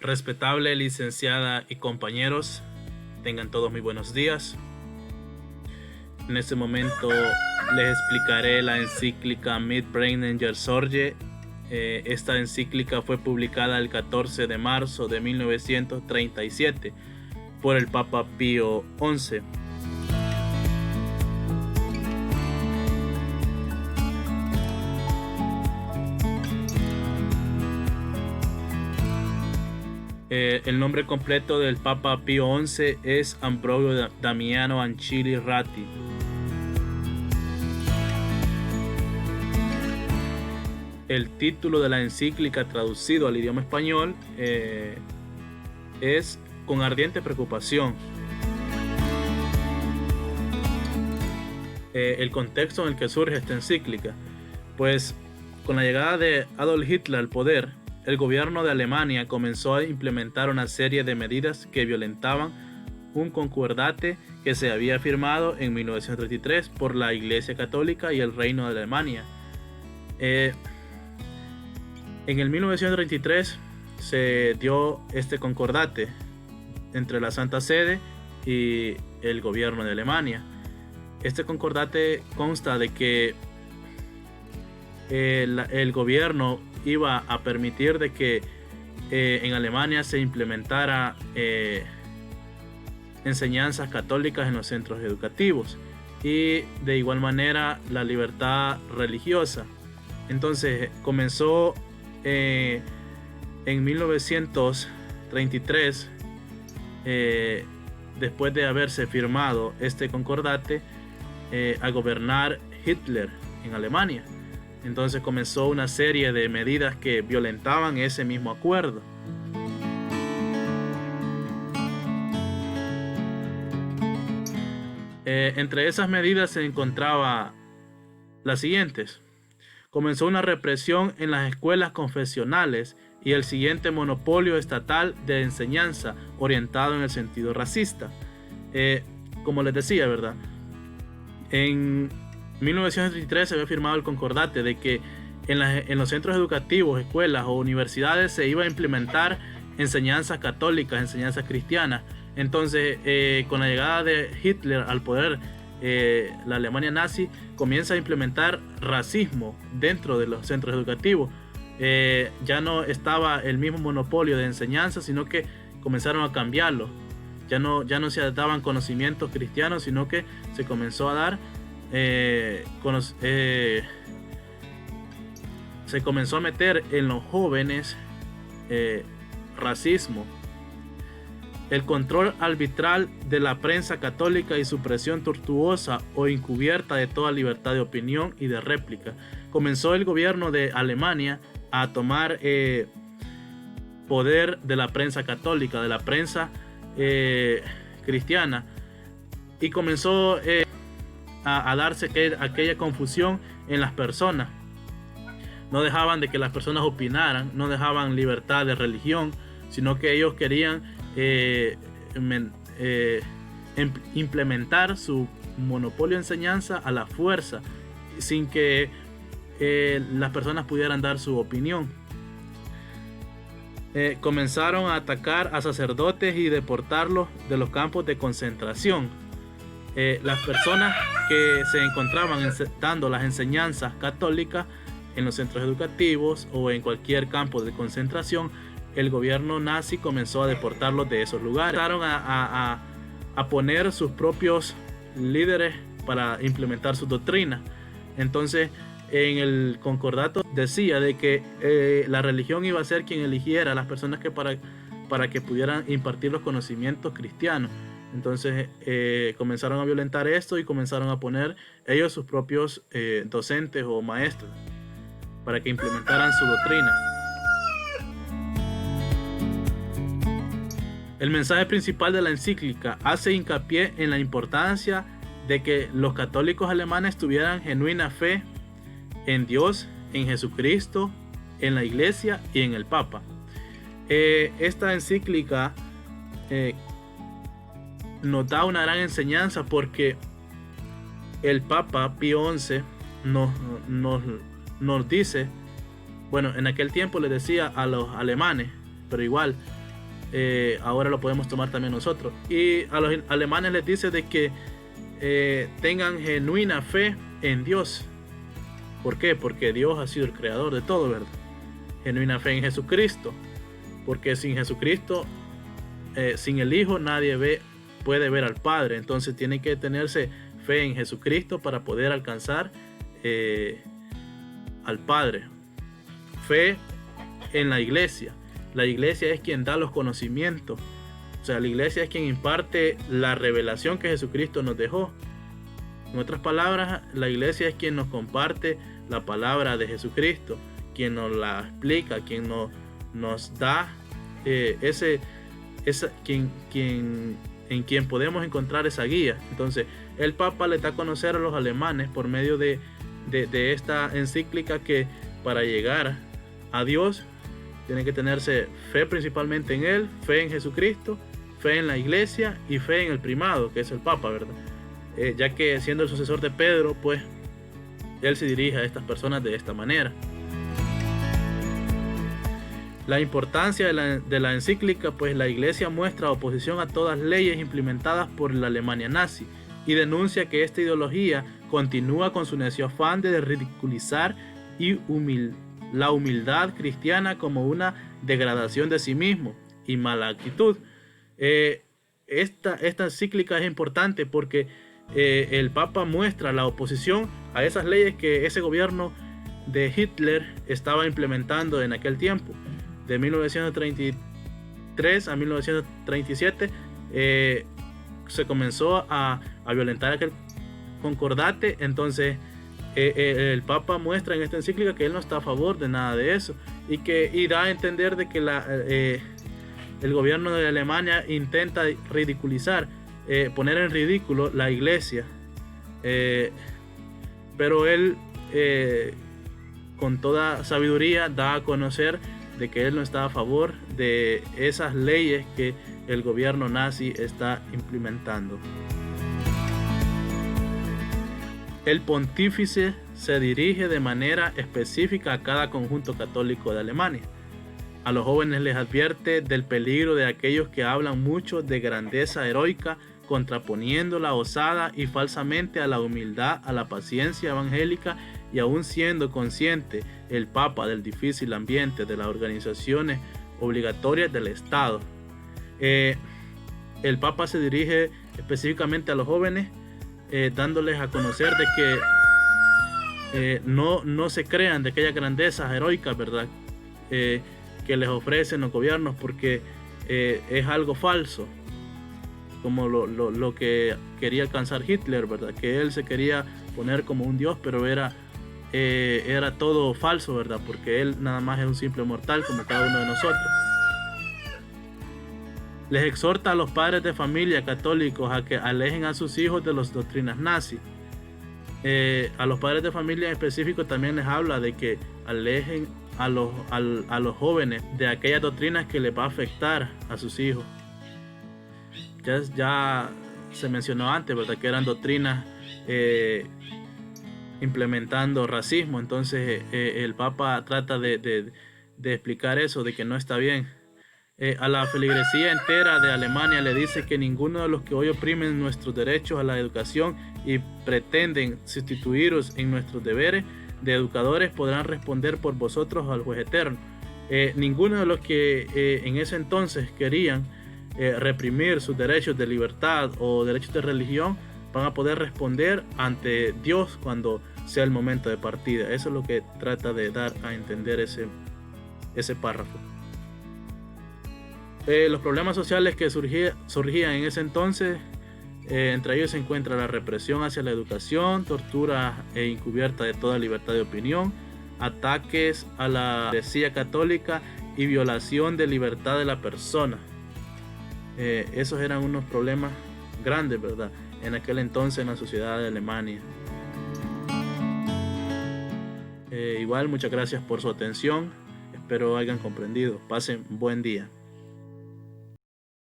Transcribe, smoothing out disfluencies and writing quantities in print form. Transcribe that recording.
Respetable licenciada y compañeros, tengan todos muy buenos días. En este momento les explicaré la encíclica Midbrennen Sorge. Esta encíclica fue publicada el 14 de marzo de 1937 por el Papa Pío XI. El nombre completo del Papa Pío XI es Ambrogio Damiano Ancilli Ratti. El título de la encíclica traducido al idioma español es Con ardiente preocupación. El contexto en el que surge esta encíclica, pues con la llegada de Adolf Hitler al poder, el gobierno de Alemania comenzó a implementar una serie de medidas que violentaban un concordate que se había firmado en 1933 por la Iglesia Católica y el Reino de Alemania. En el 1933 se dio este concordate entre la Santa Sede y el gobierno de Alemania. Este concordate consta de que el gobierno iba a permitir de que en Alemania se implementara enseñanzas católicas en los centros educativos y de igual manera la libertad religiosa. Entonces comenzó en 1933, después de haberse firmado este concordate, a gobernar Hitler en Alemania. Entonces comenzó una serie de medidas que violentaban ese mismo acuerdo. Entre esas medidas se encontraba las siguientes. Comenzó una represión en las escuelas confesionales y el siguiente monopolio estatal de enseñanza orientado en el sentido racista. Como les decía, ¿verdad? En 1933 se había firmado el concordate de que en los centros educativos, escuelas o universidades se iba a implementar enseñanzas católicas, enseñanzas cristianas. Entonces, con la llegada de Hitler al poder, la Alemania nazi comienza a implementar racismo dentro de los centros educativos. Ya no estaba el mismo monopolio de enseñanza, sino que comenzaron a cambiarlo. Ya no se daban conocimientos cristianos, sino que se comenzó a dar se comenzó a meter en los jóvenes racismo, el control arbitral de la prensa católica y supresión tortuosa o encubierta de toda libertad de opinión y de réplica. Comenzó el gobierno de Alemania a tomar poder de la prensa católica, de la prensa cristiana, y comenzó a darse aquella confusión en las personas. No dejaban de que las personas opinaran, no dejaban libertad de religión, sino que ellos querían implementar su monopolio de enseñanza a la fuerza, sin que las personas pudieran dar su opinión. Comenzaron a atacar a sacerdotes y deportarlos de los campos de concentración. Las personas que se encontraban dando las enseñanzas católicas en los centros educativos o en cualquier campo de concentración, el gobierno nazi comenzó a deportarlos de esos lugares. Empezaron a poner sus propios líderes para implementar sus doctrinas. Entonces, en el concordato decía de que la religión iba a ser quien eligiera a las personas que para que pudieran impartir los conocimientos cristianos. Entonces comenzaron a violentar esto y comenzaron a poner ellos sus propios docentes o maestros para que implementaran su doctrina. El mensaje principal de la encíclica hace hincapié en la importancia de que los católicos alemanes tuvieran genuina fe en Dios, en Jesucristo, en la Iglesia y en el Papa. Esta encíclica nos da una gran enseñanza, porque el Papa Pío XI nos dice, bueno, en aquel tiempo le decía a los alemanes, pero igual ahora lo podemos tomar también nosotros. Y a los alemanes les dice de que tengan genuina fe en Dios. ¿Por qué? Porque Dios ha sido el creador de todo, ¿verdad? Genuina fe en Jesucristo, porque sin Jesucristo, sin el Hijo, nadie puede ver al Padre. Entonces tiene que tenerse fe en Jesucristo para poder alcanzar al Padre. Fe en la iglesia. La iglesia es quien da los conocimientos. O sea, la iglesia es quien imparte la revelación que Jesucristo nos dejó. En otras palabras, la iglesia es quien nos comparte la palabra de Jesucristo, quien nos la explica, quien nos da en quien podemos encontrar esa guía. Entonces, el Papa le da a conocer a los alemanes por medio de esta encíclica que para llegar a Dios tiene que tenerse fe principalmente en Él, fe en Jesucristo, fe en la iglesia y fe en el primado, que es el Papa, ¿verdad? Ya que siendo el sucesor de Pedro, pues él se dirige a estas personas de esta manera. La importancia de la encíclica, pues la iglesia muestra oposición a todas leyes implementadas por la Alemania nazi y denuncia que esta ideología continúa con su necio afán de ridiculizar y la humildad cristiana como una degradación de sí mismo y mala actitud. Esta encíclica es importante porque el Papa muestra la oposición a esas leyes que ese gobierno de Hitler estaba implementando en aquel tiempo. De 1933 a 1937 se comenzó a violentar aquel concordate. Entonces el Papa muestra en esta encíclica que él no está a favor de nada de eso y da a entender de que el gobierno de Alemania intenta ridiculizar, poner en ridículo la iglesia, pero él con toda sabiduría da a conocer de que él no está a favor de esas leyes que el gobierno nazi está implementando. El pontífice se dirige de manera específica a cada conjunto católico de Alemania. A los jóvenes les advierte del peligro de aquellos que hablan mucho de grandeza heroica, contraponiéndola osada y falsamente a la humildad, a la paciencia evangélica, y aún siendo consciente el Papa del difícil ambiente de las organizaciones obligatorias del Estado. El Papa se dirige específicamente a los jóvenes, dándoles a conocer de que no se crean de aquellas grandezas heroicas, ¿verdad? Que les ofrecen los gobiernos, porque es algo falso, como lo que quería alcanzar Hitler, ¿verdad? Que él se quería poner como un dios, pero era todo falso, ¿verdad? Porque él nada más es un simple mortal como cada uno de nosotros. Les exhorta a los padres de familia católicos a que alejen a sus hijos de las doctrinas nazis. A los padres de familia en específico también les habla de que alejen a los jóvenes de aquellas doctrinas que les va a afectar a sus hijos. Ya se mencionó antes, ¿verdad? Que eran doctrinas implementando racismo. Entonces el Papa trata de explicar eso, de que no está bien. A la feligresía entera de Alemania le dice que ninguno de los que hoy oprimen nuestros derechos a la educación y pretenden sustituiros en nuestros deberes de educadores podrán responder por vosotros al juez eterno. Ninguno de los que en ese entonces querían reprimir sus derechos de libertad o derechos de religión van a poder responder ante Dios cuando sea el momento de partida. Eso es lo que trata de dar a entender ese párrafo. Los problemas sociales que surgían en ese entonces, entre ellos se encuentra la represión hacia la educación, tortura encubierta de toda libertad de opinión, ataques a la Iglesia católica y violación de libertad de la persona. Esos eran unos problemas grandes, ¿verdad? En aquel entonces en la sociedad de Alemania. Igual, muchas gracias por su atención. Espero hayan comprendido. Pasen buen día.